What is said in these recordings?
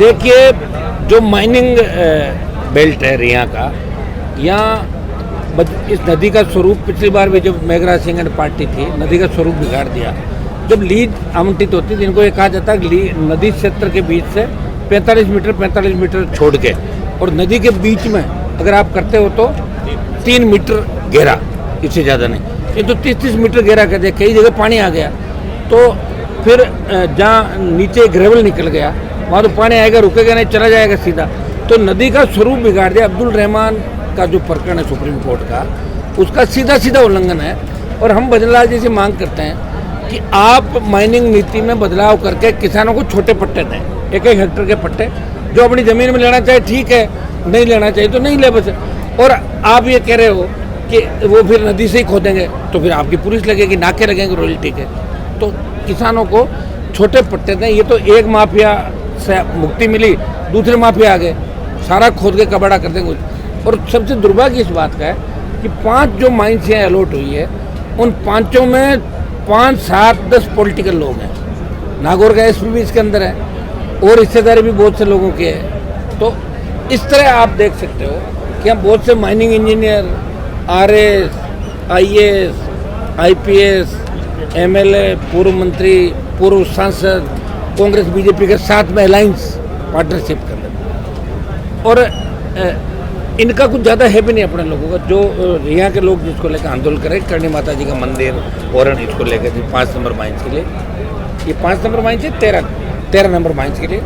देखिए, जो mining belt है रिया का, यहाँ इस नदी का स्वरूप पिछली बार भी जब मेघराज सिंह एंड पार्टी थी, नदी का स्वरूप बिगाड़ दिया। जब लीज आवंटित होती थी, इनको ये कहा जाता है नदी क्षेत्र के बीच से 45 मीटर छोड़ के, और नदी के बीच में अगर आप करते हो तो 3 मीटर गहरा, इससे ज़्यादा नहीं। ये तो 30 मीटर गहरा कर दिया, कई जगह पानी आ गया। तो फिर जहाँ नीचे ग्रेवल निकल गया वहाँ तो पानी आएगा, रुकेगा नहीं, चला जाएगा सीधा। तो नदी का स्वरूप बिगाड़ दिया। अब्दुल रहमान का जो प्रकरण है सुप्रीम कोर्ट का, उसका सीधा उल्लंघन है। और हम भजनलाल जी से मांग करते हैं कि आप माइनिंग नीति में बदलाव करके किसानों को छोटे पट्टे दें, 1-1 हेक्टेयर के पट्टे। जो अपनी ज़मीन में लेना चाहे ठीक है, नहीं लेना चाहिए तो नहीं ले बस। और आप ये कह रहे हो कि वो फिर नदी से ही खोदेंगे, तो फिर आपकी पुलिस लगेगी, नाके लगेंगे रॉयल्टी के। तो किसानों को छोटे पट्टे दें। ये तो एक माफिया से मुक्ति मिली, दूसरे माफिया आ गए, सारा खोद के कबाड़ा कर देंगे। और सबसे दुर्भाग्य इस बात का है कि 5 जो माइंस यहाँ अलॉट हुई है, उन 5 में 5, 7, 10 पॉलिटिकल लोग हैं। नागौर का एसपी भी इसके अंदर है, और रिश्तेदारी भी बहुत से लोगों के हैं। तो इस तरह आप देख सकते हो कि हम बहुत से mining engineer, RS, IAS, IPS, MLA, पूर्व मंत्री, पूर्व सांसद, कांग्रेस बीजेपी के साथ में अलायंस पार्टनरशिप कर लेते। और इनका कुछ ज़्यादा है भी नहीं अपने लोगों का। जो यहाँ के लोग जिसको लेकर आंदोलन करें, करणी माता जी का मंदिर और इसको लेकर 5 नंबर माइंस के लिए, ये 5 नंबर माइंस है, 13 नंबर माइंस के लिए,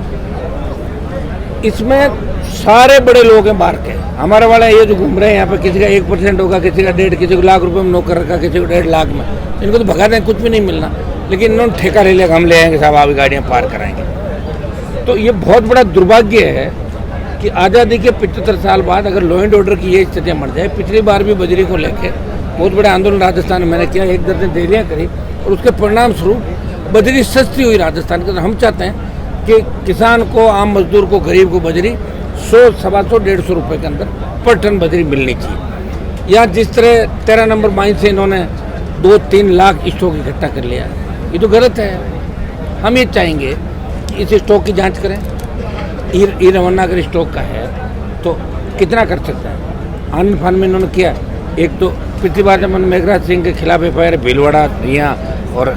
इसमें सारे बड़े लोग हैं बाहर के। हमारे वाले ये जो घूम रहे हैं यहाँ पे, किसी का 1% होगा, किसी का 1.5, किसी को लाख रुपए में नौकर रखा, किसी को 1.5 लाख में। इनको तो भगा दें, कुछ भी नहीं मिलना। लेकिन इन्होंने ठेका ले लिया, हम ले आएंगे साहब, आप गाड़ियाँ पार कराएंगे। तो ये बहुत बड़ा दुर्भाग्य है कि आज़ादी के 75 साल बाद अगर लॉ एंड ऑर्डर की ये स्थितियाँ मर जाए। पिछली बार भी बजरी को लेकर बहुत बड़े आंदोलन राजस्थान में मैंने किया, 1 दर्जन रैलियाँ करी, और उसके परिणाम स्वरूप बजरी सस्ती हुई राजस्थान के अंदर। हम चाहते हैं कि किसान को, आम मजदूर को, गरीब को बजरी 100, 125, 150 रुपये के अंदर पर टन बजरी मिलनी चाहिए। या जिस तरह 13 नंबर माइन से इन्होंने 2-3 लाख स्टॉक इकट्ठा कर लिया, ये तो गलत है। हम ये चाहेंगे कि इस स्टॉक की जांच करें। ई रवन्ना अगर स्टॉक का है तो कितना कर सकता है। आनंद फान में इन्होंने किया। एक तो पिछली बार जब मैंने मेघराज सिंह के खिलाफ एफआईआर भीलवाड़ा, रिया और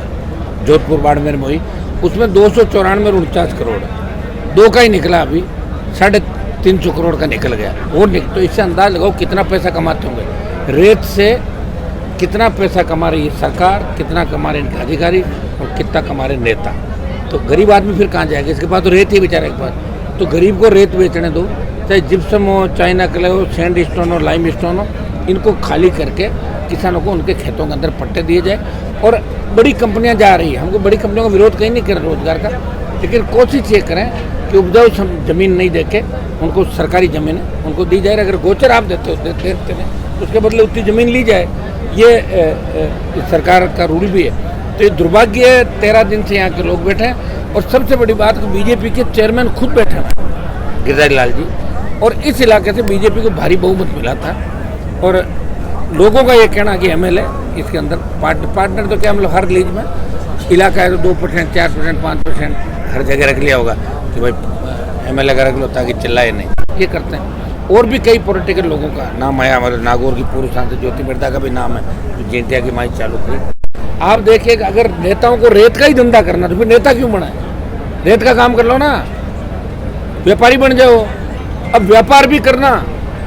जोधपुर बाड़मेर में हुई, उसमें 294 करोड़, 2 का ही निकला, अभी 350 करोड़ का निकल गया। तो इससे अंदाज लगाओ कितना पैसा कमाते होंगे। रेत से कितना पैसा कमा रही है सरकार, कितना कमा रहे इनके अधिकारी, और कितना कमा रहे नेता। तो गरीब आदमी फिर कहाँ जाएगा? इसके पास तो रेत ही बेचारे के पास। तो गरीब को रेत बेचने दो, चाहे जिप्सम हो, चाइना क्ले हो, सैंड स्टोन हो, लाइम स्टोन हो, इनको खाली करके किसानों को उनके खेतों के अंदर पट्टे दिए जाए। और बड़ी कंपनियां जा रही है, हमको बड़ी कंपनियों का विरोध कहीं नहीं कर रोजगार का, लेकिन कोशिश ये करें कि उपजाऊ जमीन नहीं देके उनको सरकारी ज़मीन उनको दी जाए। अगर गोचर आप देते हैं तो उसके बदले उतनी ज़मीन ली जाए। ये सरकार का रूल भी है। तो ये दुर्भाग्य है, 13 दिन से यहाँ के लोग बैठे हैं। और सबसे बड़ी बात कि बीजेपी के चेयरमैन खुद बैठे हैं, गिरिराज लाल जी, और इस इलाके से बीजेपी को भारी बहुमत मिला था। और लोगों का ये कहना कि एमएलए इसके अंदर पार्टनर तो क्या, मतलब हर लीज में इलाका है तो 2%, 4%, 5% हर जगह रख लिया होगा कि भाई एमएलए का रख लो ताकि चिल्लाए नहीं। ये करते हैं। और भी कई पॉलिटिकल लोगों का नाम आया, हमारे नागौर की पूर्व सांसद ज्योति मिर्धा का भी नाम है, जो जेंटिया की माई चालू की। आप देखिए, अगर नेताओं को रेत का ही धंधा करना तो फिर नेता क्यों बना है? रेत का काम कर लो ना, व्यापारी बन जाओ। अब व्यापार भी करना,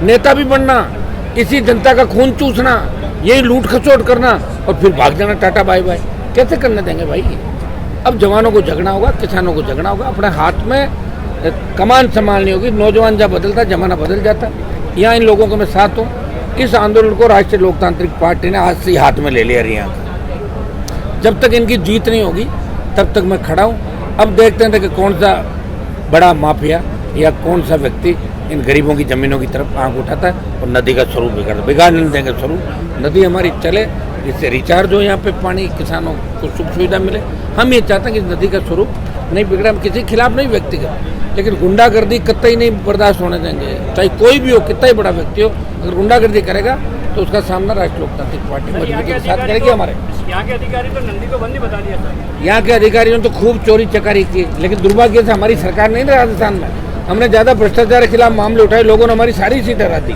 नेता भी बनना, इसी जनता का खून चूसना, यही लूट खसोट करना, और फिर भाग जाना, टाटा बाय बाय, कैसे करने देंगे भाई? अब जवानों को जगना होगा, किसानों को जगना होगा, अपने हाथ में कमान संभालनी होगी। नौजवान जब बदलता, जमाना बदल जाता। यहाँ इन लोगों को मैं साथ हूँ। इस आंदोलन को राष्ट्रीय लोकतांत्रिक पार्टी ने आज से हाथ में ले लिया रिया का। जब तक इनकी जीत नहीं होगी तब तक मैं खड़ा हूँ। अब देखते हैं कि कौन सा बड़ा माफिया या कौन सा व्यक्ति इन गरीबों की ज़मीनों की तरफ आंख उठाता है और नदी का स्वरूप बिगाड़ नहीं देंगे स्वरूप। नदी हमारी चले, जिससे रिचार्ज हो, यहाँ पे पानी किसानों को सुख सुविधा मिले। हम ये चाहते हैं कि नदी का स्वरूप नहीं बिगड़ा। हम किसी के खिलाफ नहीं व्यक्तिगत, लेकिन गुंडागर्दी कतई नहीं बर्दाश्त होने देंगे। चाहे कोई भी हो, कितना ही बड़ा व्यक्ति हो, अगर गुंडागर्दी करेगा तो उसका सामना राष्ट्रीय लोकतांत्रिक पार्टी मजबूती के साथ करेगी। हमारे यहाँ के अधिकारी तो नंदी को बंद ही बता दिया सर। यहाँ के अधिकारियों ने तो खूब चोरी चकारी की, लेकिन दुर्भाग्य से हमारी सरकार नहीं ना राजस्थान में। हमने ज़्यादा भ्रष्टाचार के खिलाफ मामले उठाए, लोगों ने हमारी सारी सीटें हरा दी,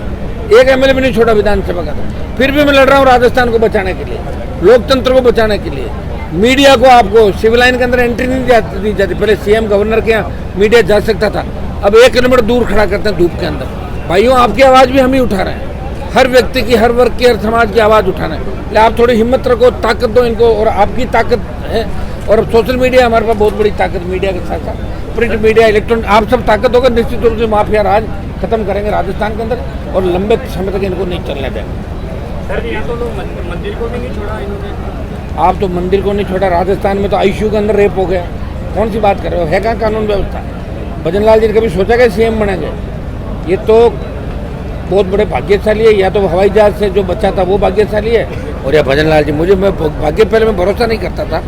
एक एमएलए भी नहीं छोड़ा विधानसभा का। फिर भी मैं लड़ रहा हूँ राजस्थान को बचाने के लिए, लोकतंत्र को बचाने के लिए। मीडिया को आपको सिविल लाइन के अंदर एंट्री नहीं दी जाती। पहले सीएम गवर्नर के यहाँ मीडिया जा सकता था, अब 1 किलोमीटर दूर खड़ा करते हैं धूप के अंदर। भाइयों, आपकी आवाज़ भी हम ही उठा रहे हैं, हर व्यक्ति की, हर वर्ग की, हर समाज की आवाज़ उठाना है। आप थोड़ी हिम्मत रखो, ताकत दो इनको, और आपकी ताकत है। और सोशल मीडिया हमारे पास बहुत बड़ी ताकत, मीडिया के साथ साथ प्रिंट मीडिया, इलेक्ट्रॉनिक, आप सब ताकत होकर निश्चित रूप से माफिया राज खत्म करेंगे राजस्थान के अंदर, और लंबे समय तक इनको नहीं चलने देंगे। सर यहाँ तो लोग मंदिर को भी नहीं छोड़ा इन्होंने। आप तो मंदिर को नहीं छोड़ा, राजस्थान में तो आईसीयू के अंदर रेप हो गया। कौन सी बात कर रहे हो? है कहाँ कानून व्यवस्था? भजन लाल जी ने कभी सोचा कि सीएम बनेंगे? ये तो बहुत बड़े भाग्यशाली है। या तो हवाई जहाज से जो बच्चा था वो भाग्यशाली है, और या भजन लाल जी। मुझे मैं भाग्य, पहले मैं भरोसा नहीं करता था,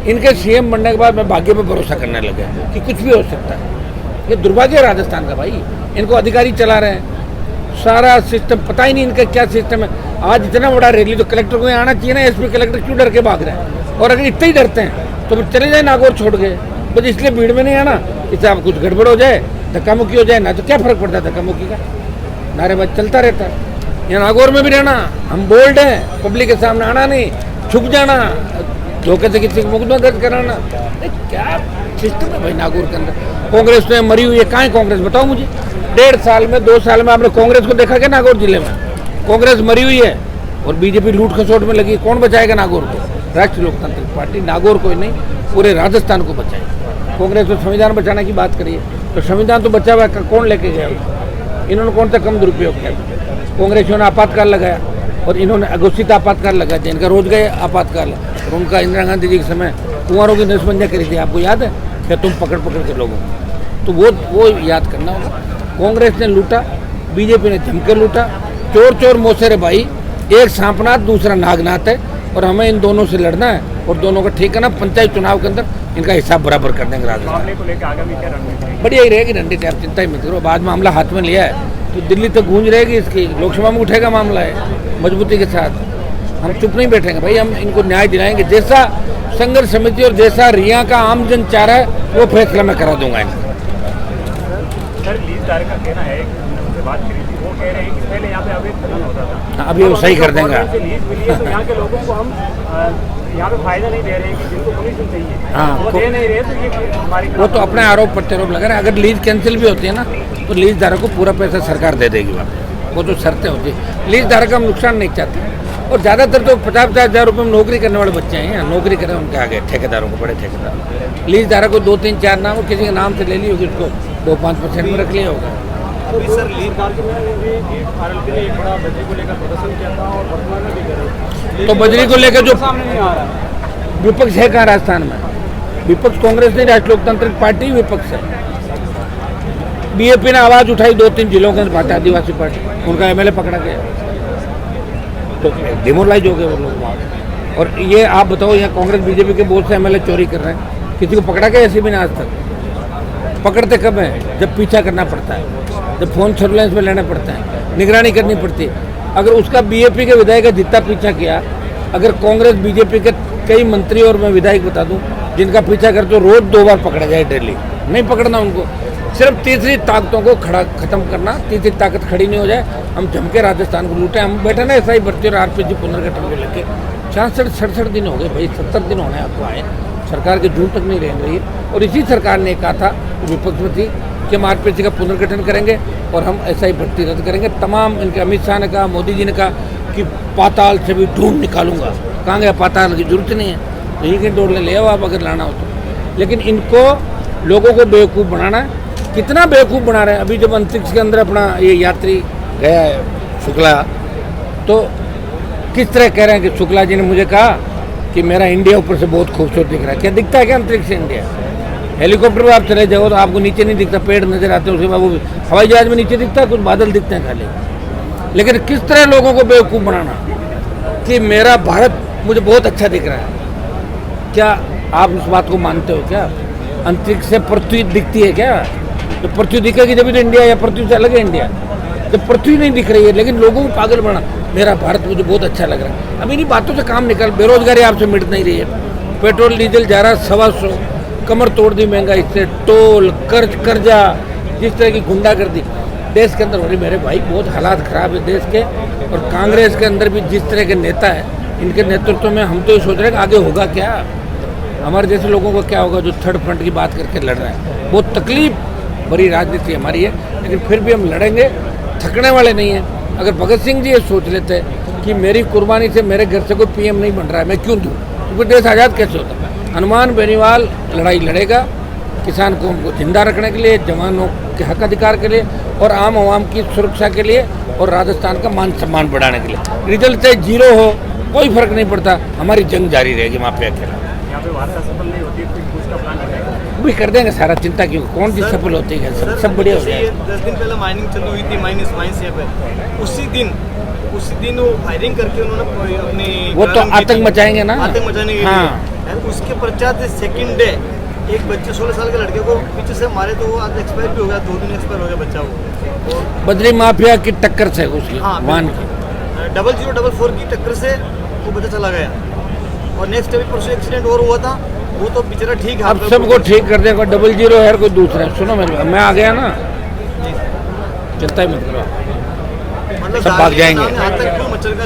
इनके सीएम बनने के बाद मैं भाग्य पे भरोसा करने लगा कि कुछ भी हो सकता है। ये दुर्भाग्य है राजस्थान का भाई। इनको अधिकारी चला रहे हैं, सारा सिस्टम पता ही नहीं इनका क्या सिस्टम है। आज इतना बड़ा रैली तो कलेक्टर को आना चाहिए ना। एसपी कलेक्टर क्यों डर के भाग रहे हैं? और अगर इतने ही डरते हैं तो फिर चले जाए नागौर छोड़ के, बस इसलिए भीड़ में नहीं आना। इससे आप कुछ गड़बड़ हो जाए, धक्का मुक्की हो जाए ना, तो क्या फर्क पड़ता है धक्का मुक्की का? नारेबाजी चलता रहता है। यहाँ नागौर में भी रहना, हम बोल्ड हैं, पब्लिक के सामने आना नहीं, छुप जाना, धोखे से किसी को मुकदमा दर्ज कराना। क्या सिस्टम है भाई नागौर के अंदर? कांग्रेस तो मरी हुई है। कहाँ है कांग्रेस? बताओ मुझे। 1.5 साल में, 2 साल में आपने कांग्रेस को देखा क्या नागौर जिले में? कांग्रेस मरी हुई है और बीजेपी लूट खसोट में लगी। कौन बचाएगा नागौर को? राष्ट्रीय लोकतांत्रिक पार्टी नागौर को ही नहीं, पूरे राजस्थान को बचाएगी। कांग्रेस तो संविधान बचाने की बात करिए, तो संविधान तो बचा हुआ है, कौन लेके गया? इन्होंने कौन सा कम दुरुपयोग किया? कांग्रेसियों ने आपातकाल लगाया और इन्होंने अघोषित आपातकाल लगाया, जिनका रोज गए आपातकाल। और उनका इंदिरा गांधी जी के समय कुंवरों की नसबंदियाँ करी थी, आपको याद है क्या? तुम पकड़ पकड़ के लोगों को, तो वो याद करना होगा। कांग्रेस ने लूटा, बीजेपी ने जमकर लूटा। चोर चोर मोसेरे भाई, एक सांपनाथ दूसरा नागनाथ है, और हमें इन दोनों से लड़ना है और दोनों का ठीक है ना। पंचायत चुनाव के अंदर इनका हिसाब बराबर कर देंगे राजस्थान। मामले को लेकर आगामी क्या रणनीति? बढ़िया ही रहेगी रणनीति, आप चिंता ही मत करो। बाद मामला हाथ में लिया है तो दिल्ली तक गूंज रहेगी इसकी, लोकसभा में उठेगा मामला है मजबूती के साथ। हम चुप नहीं बैठेंगे भाई, हम इनको न्याय दिलाएंगे। जैसा संघर्ष समिति और जैसा रिया का आमजन चाह रहा है वो फैसला मैं करा दूंगा इनको। सर लीजदार का कहना है, उनसे बात करी थी, वो कह रहे हैं कि पहले यहाँ पे अवैध खनन होता था, अभी वो सही कर देंगे। लीज मिली है तो यहाँ के लोगों को हम यहाँ पे फायदा नहीं दे रहे हैं कि जिनको कमीशन चाहिए। हाँ, वो दे नहीं रहे, तो ये हमारी वो तो अपने आरोप प्रत्यारोप लगा रहे हैं। अगर लीज कैंसिल भी होती है ना तो लीज धारक को पूरा पैसा सरकार दे देगी वापस। वो तो शर्तें होती है। लीज धारक हम नुकसान नहीं चाहते, और ज़्यादातर तो 50-50 हज़ार रुपये में नौकरी करने वाले बच्चे हैं, नौकरी करें उनके आगे ठेकेदारों को, बड़े ठेकेदार। लीज धारक को 2-3-4 नाम किसी के नाम से ले ली होगी, उसको 2-5% में रख लिया होगा। सर लीजदार के आरएलपी ने एक बड़ा बजरी को लेकर प्रदर्शन किया था और वर्तमान में भी कर रहे हैं। तो बजरी को लेकर जो सामने नहीं आ रहा, विपक्ष है कहाँ राजस्थान में? विपक्ष कांग्रेस नहीं, राष्ट्रीय लोकतांत्रिक पार्टी विपक्ष है। बीजेपी ने आवाज उठाई 2-3 जिलों के अंदर, आदिवासी पार्टी, उनका एमएलए पकड़ा गया, तो डिमोरलाइज हो गए वो लोग वहाँ। और ये आप बताओ, यहाँ कांग्रेस बीजेपी के बहुत से एमएलए चोरी कर रहे हैं, किसी को पकड़ा गया ऐसे भी ना आज तक? पकड़ते कब है? जब पीछा करना पड़ता है, जब फोन सर्विलेंस में लेना पड़ता है, निगरानी करनी पड़ती है। अगर उसका बीजेपी के विधायक का जितना पीछा किया, अगर कांग्रेस बीजेपी के कई मंत्री और मैं विधायक बता दूं जिनका पीछा करते तो रोज 2 बार पकड़ा जाए डेली। नहीं पकड़ना उनको, सिर्फ तीसरी ताकतों को खत्म करना। तीसरी ताकत खड़ी नहीं हो जाए, हम जम के राजस्थान को लूटे। हम बैठे ना ऐसा ही भर्ती और आरपीजी पुनर्गठन को लेकर 66-67 दिन हो गए भाई, 70 दिन होने आपको आए, सरकार के जून तक नहीं रहेंगे ये। और इसी सरकार ने कहा था विपक्ष में थी कि हम आरपीसी का पुनर्गठन करेंगे और हम ऐसा ही भर्ती रद्द करेंगे। तमाम इनके अमित शाह ने कहा, मोदी जी ने कहा कि पाताल से भी ढूंढ निकालूंगा। कहाँ गया पाताल की जरूरत नहीं है, यहीं के डोर ले आओ आप अगर लाना हो तो। लेकिन इनको लोगों को बेवकूफ़ बनाना है। कितना बेवकूफ़ बना रहे हैं। अभी जब अंतरिक्ष के अंदर अपना ये यात्री गया है शुक्ला, तो किस तरह कह रहे हैं कि शुक्ला जी ने मुझे कहा कि मेरा इंडिया ऊपर से बहुत खूबसूरत दिख रहा है। क्या दिखता है क्या अंतरिक्ष से इंडिया? हेलीकॉप्टर में आप चले जाओ तो आपको नीचे नहीं दिखता, पेड़ नजर आते हैं, उसके बाद वो हवाई जहाज में नीचे दिखता है, कुछ बादल दिखते हैं खाली। लेकिन किस तरह लोगों को बेवकूफ़ बनाना कि मेरा भारत मुझे बहुत अच्छा दिख रहा है। क्या आप उस बात को मानते हो? क्या अंतरिक्ष से पृथ्वी दिखती है क्या? तो पृथ्वी दिखेगी जब तो इंडिया, या पृथ्वी से अलग है इंडिया? जब पृथ्वी नहीं दिख रही है, लेकिन लोगों को पागल बना। मेरा भारत मुझे बहुत अच्छा लग रहा है। अब इन्हीं बातों से काम निकल, बेरोजगारी आपसे मिट नहीं रही है, पेट्रोल डीजल जा रहा 125, कमर तोड़ दी महंगाई से, टोल कर्जा, जिस तरह की गुंडागर्दी देश के अंदर हो रही, मेरे भाई बहुत हालात खराब है देश के। और कांग्रेस के अंदर भी जिस तरह के नेता है, इनके नेतृत्व में हम तो ये सोच रहे हैं कि आगे होगा क्या, हमारे जैसे लोगों को क्या होगा जो थर्ड फ्रंट की बात करके लड़ रहे हैं। बहुत तकलीफ भरी राजनीति हमारी है, लेकिन फिर भी हम लड़ेंगे, थकने वाले नहीं हैं। अगर भगत सिंह जी ये सोच लेते कि मेरी कुर्बानी से मेरे घर से कोई पीएम नहीं बन रहा है, मैं क्यों दूँ, क्योंकि देश आज़ाद कैसे होता है। हनुमान बेनीवाल लड़ाई लड़ेगा किसान कौम को जिंदा रखने के लिए, जवानों के हक अधिकार के लिए और आम आवाम की सुरक्षा के लिए और राजस्थान का मान सम्मान बढ़ाने के लिए। रिजल्ट चाहे 0 हो कोई फर्क नहीं पड़ता, हमारी जंग जारी रहेगी माफिया के खिलाफ। यहाँ पे वार्ता सफल नहीं होती तो कुछ का प्लान बनाएगा, भी कर देंगे सारा, चिंता क्यों, कौन सी सफल होती है, सब बढ़िया हो जाएगा। 10 दिन पहले माइनिंग चालू हुई थी, माइंस यहाँ पे, उसी दिन वो फायरिंग करके उन्होंने अपनी वो तो आतंक मचाएंगे ना, आतंक मचाने के हाँ। लिए। उसके पश्चात सेकंड डे एक बच्चे 16 साल के लड़के को पीछे से मारे, तो वो आज एक्सपायर भी हो गया, 2 दिन एक्सपायर हो गया बच्चा वो। बद्री माफिया की टक्कर से उसकी हाँ, वाहन की 0044 की टक्कर से वो बच्चा चला गया। और नेक्स्ट अभी परसों एक्सीडेंट और हुआ था, वो तो बेचारा ठीक है। अब सबको ठीक कर देगा, 00 है कोई दूसरा। सुनो मैं आ गया ना, चिंता ही मत करो, मतलब सब भाग जाएंगे। आतंक क्यों मचल